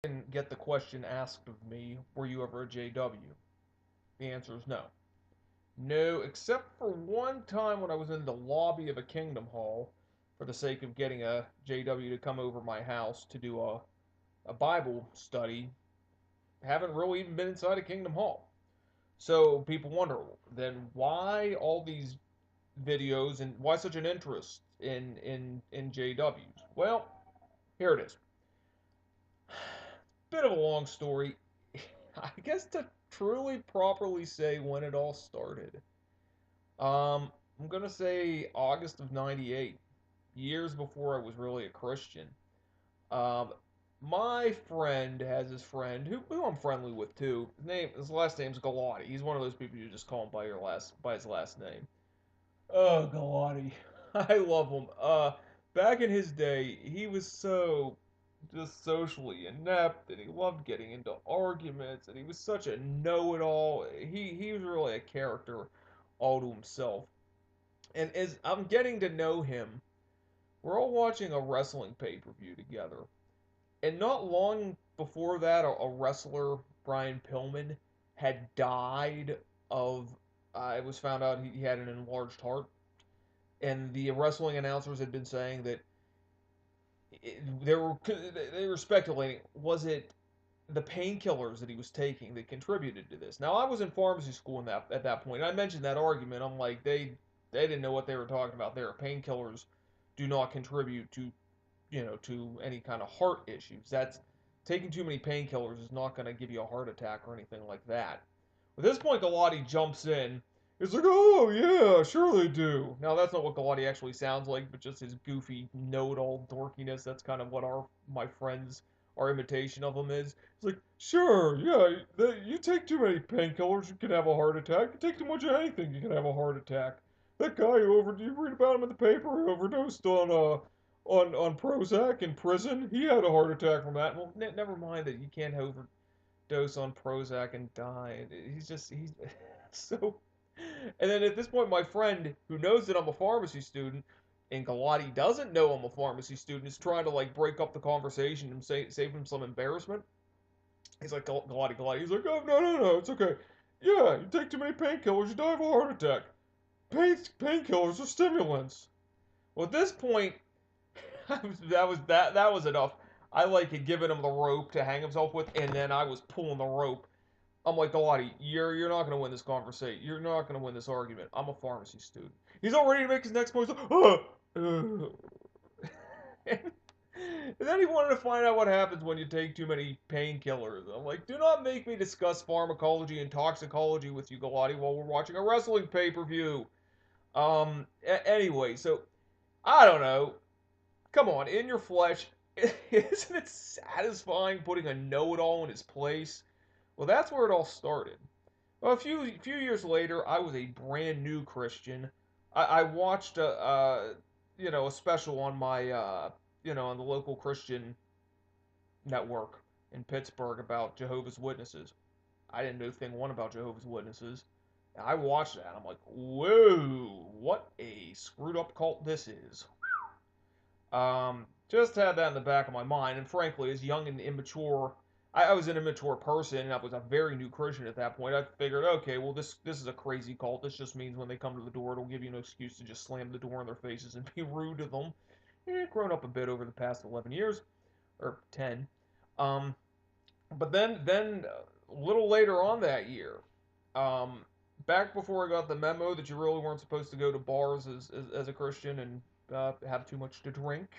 And get the question asked of me, were you ever a JW? The answer is no. No, except for one time when I was in the lobby of a Kingdom Hall for the sake of getting a JW to come over my house to do a Bible study. Haven't really even been inside a Kingdom Hall. So people wonder, then why all these videos and why such an interest in JWs? Well, here it is. Bit of a long story. I guess to truly properly say when it all started. I'm gonna say August of '98, years before I was really a Christian. Um, my friend has his friend who I'm friendly with too. His last name's Gotti. He's one of those people you just call him by his last name. Oh, Gotti. I love him. Back in his day, he was so just socially inept, and he loved getting into arguments, and he was such a know-it-all. He was really a character all to himself. And as I'm getting to know him, we're all watching a wrestling pay-per-view together. And not long before that, a wrestler, Brian Pillman, had died of. It was found out he had an enlarged heart, and the wrestling announcers had been saying that they were speculating, was it the painkillers that he was taking that contributed to this? Now I was in pharmacy school at that point. And I mentioned that argument. I'm like they didn't know what they were talking about there. Painkillers do not contribute to any kind of heart issues. That's taking too many painkillers is not going to give you a heart attack or anything like that. At this point, Galati jumps in. He's like, "Oh yeah, sure they do." Now that's not what Galati actually sounds like, but just his goofy know-it-all dorkiness. That's kind of what my friends our imitation of him is. He's like, "Sure, yeah, you take too many painkillers, you can have a heart attack. You take too much of anything, you can have a heart attack. That guy you read about him in the paper who overdosed on Prozac in prison. He had a heart attack from that. Well, never mind that you can't overdose on Prozac and die. He's so. And then at this point, my friend who knows that I'm a pharmacy student and Galati doesn't know I'm a pharmacy student is trying to like break up the conversation and save him some embarrassment. He's like, Galati. He's like, oh, no, it's okay. Yeah, you take too many painkillers, you die of a heart attack. Painkillers are stimulants. Well, at this point, that was enough. I like had given him the rope to hang himself with, and then I was pulling the rope. I'm like, Galati, you're not gonna win this conversation. You're not gonna win this argument. I'm a pharmacy student. He's all ready to make his next point. He's like, and then he wanted to find out what happens when you take too many painkillers. I'm like, do not make me discuss pharmacology and toxicology with you, Galati, while we're watching a wrestling pay-per-view. Anyway, so I don't know. Come on, in your flesh, isn't it satisfying putting a know-it-all in his place? Well, that's where it all started. Well, a few years later, I was a brand new Christian. I watched a special on my on the local Christian network in Pittsburgh about Jehovah's Witnesses. I didn't know thing one about Jehovah's Witnesses. And I watched that. I'm like, whoa, what a screwed up cult this is. Just had that in the back of my mind, and frankly, as young and immature, I was an immature person, and I was a very new Christian at that point. I figured, okay, well, this is a crazy cult. This just means when they come to the door, it'll give you an excuse to just slam the door in their faces and be rude to them. Grown up a bit over the past 11 years, or 10. Um, but then a little later on that year, um, back before I got the memo that you really weren't supposed to go to bars as a Christian and have too much to drink.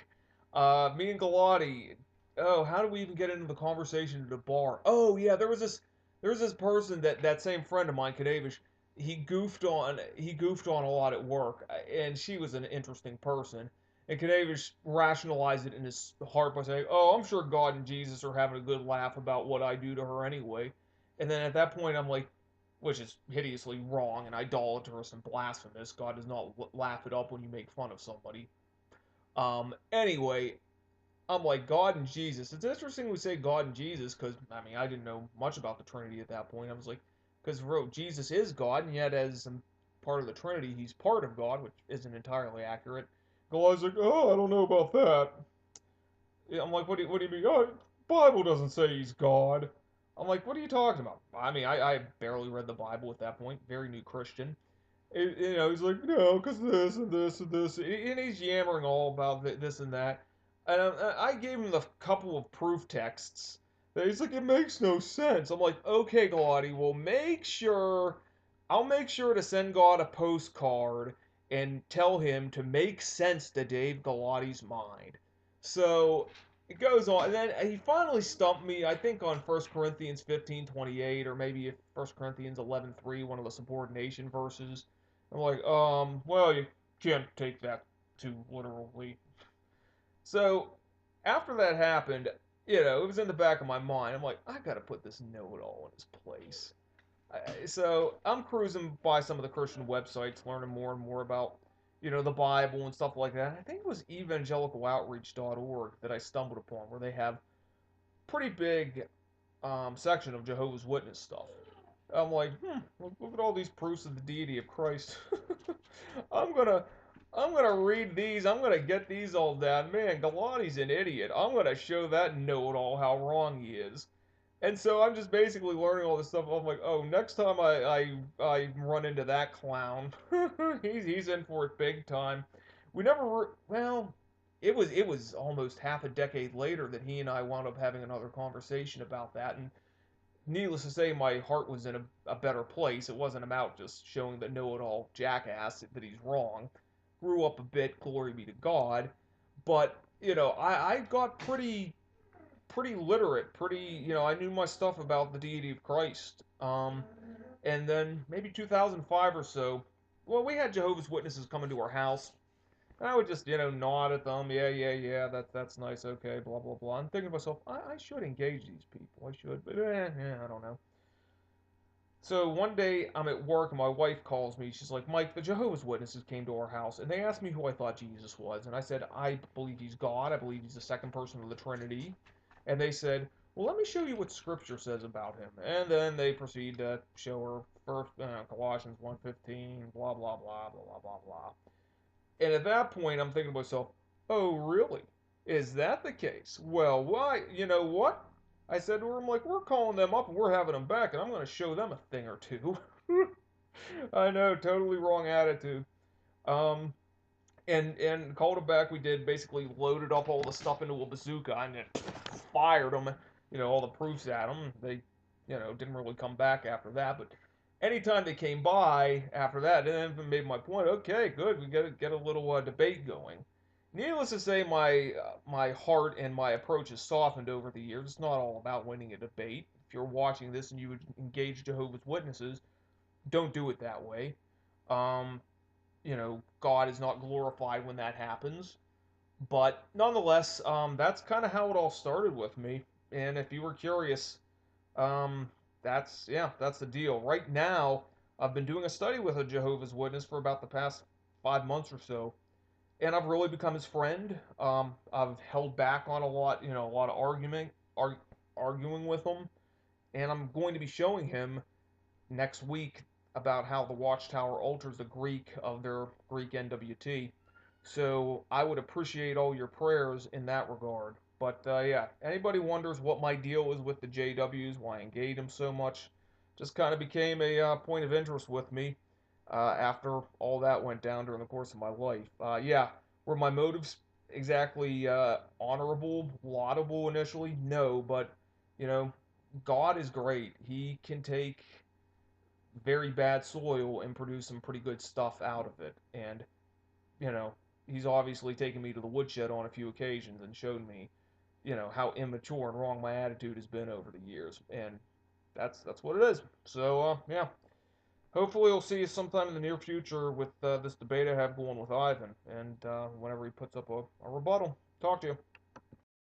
Me and Galati. Oh, how do we even get into the conversation at a bar? Oh yeah, there was this person that same friend of mine, Kadavish. He goofed on a lot at work, and she was an interesting person. And Kadavish rationalized it in his heart by saying, "Oh, I'm sure God and Jesus are having a good laugh about what I do to her anyway." And then at that point, I'm like, which is hideously wrong and idolatrous and blasphemous. God does not laugh it up when you make fun of somebody. Anyway, I'm like, God and Jesus. It's interesting we say God and Jesus because, I mean, I didn't know much about the Trinity at that point. I was like, because Jesus is God, and yet as some part of the Trinity, he's part of God, which isn't entirely accurate. Goliath's like, oh, I don't know about that. I'm like, what do you mean? Oh, Bible doesn't say he's God. I'm like, what are you talking about? I mean, I barely read the Bible at that point, very new Christian. He's like, no, because this and this and this, and he's yammering all about this and that. And I gave him the couple of proof texts. And he's like, it makes no sense. I'm like, okay, Gotti, well, I'll make sure to send God a postcard and tell him to make sense to Dave Galati's mind. So it goes on, and then he finally stumped me, I think, on 1 Corinthians 15:28, or maybe 1 Corinthians 11:3, one of the subordination verses. I'm like, well, you can't take that too literally. So after that happened, it was in the back of my mind. I'm like, I gotta put this know-it-all in its place. So I'm cruising by some of the Christian websites, learning more and more about, the Bible and stuff like that. I think it was evangelicaloutreach.org that I stumbled upon, where they have pretty big section of Jehovah's Witness stuff. I'm like, look at all these proofs of the deity of Christ. I'm gonna, I'm gonna read these. I'm gonna get these all down. Man, Galati's an idiot. I'm gonna show that know-it-all how wrong he is. And so I'm just basically learning all this stuff. I'm like, oh, next time I run into that clown, he's in for it big time. We never, well, it was almost half a decade later that he and I wound up having another conversation about that, and needless to say, my heart was in a better place. It wasn't about just showing the know-it-all jackass that he's wrong. Grew up a bit, glory be to God, but I got pretty literate, I knew my stuff about the deity of Christ. And then maybe 2005 or so, well, we had Jehovah's Witnesses come into our house. And I would just, nod at them. Yeah, yeah, yeah, that's nice. Okay, blah, blah, blah. I'm thinking to myself, I should engage these people. I should, but I don't know. So one day I'm at work and my wife calls me. She's like, Mike, the Jehovah's Witnesses came to our house and they asked me who I thought Jesus was. And I said, I believe he's God. I believe he's the second person of the Trinity. And they said, well, let me show you what Scripture says about him. And then they proceed to show her first Colossians 1:15, blah, blah, blah, blah, blah, blah, blah. And at that point, I'm thinking to myself, oh, really? Is that the case? Well, why? You know what? I said to her, I'm like, we're calling them up and we're having them back, and I'm going to show them a thing or two. I know, totally wrong attitude. Um, and called them back. We did basically loaded up all the stuff into a bazooka and then fired them. All the proofs at them. They, didn't really come back after that. But anytime they came by after that, and then made my point. Okay, good. We get a little debate going. Needless to say, my heart and my approach has softened over the years. It's not all about winning a debate. If you're watching this and you would engage Jehovah's Witnesses, don't do it that way. Um, God is not glorified when that happens. But nonetheless, that's kind of how it all started with me. And if you were curious, um, that's the deal. Right now, I've been doing a study with a Jehovah's Witness for about the past 5 months or so, and I've really become his friend. I've held back on a lot of arguing with him, and I'm going to be showing him next week about how the Watchtower alters the Greek of their Greek NWT. So I would appreciate all your prayers in that regard. But yeah, anybody wonders what my deal is with the JWs, why I engage them so much, just kind of became a point of interest with me after all that went down during the course of my life. Yeah, were my motives exactly honorable, laudable initially? No, but you know, God is great. He can take very bad soil and produce some pretty good stuff out of it. And, you know, he's obviously taken me to the woodshed on a few occasions and showed me, how immature and wrong my attitude has been over the years. And that's what it is. So, yeah. Hopefully, we'll see you sometime in the near future with this debate I have going with Ivan, and whenever he puts up a rebuttal. Talk to you.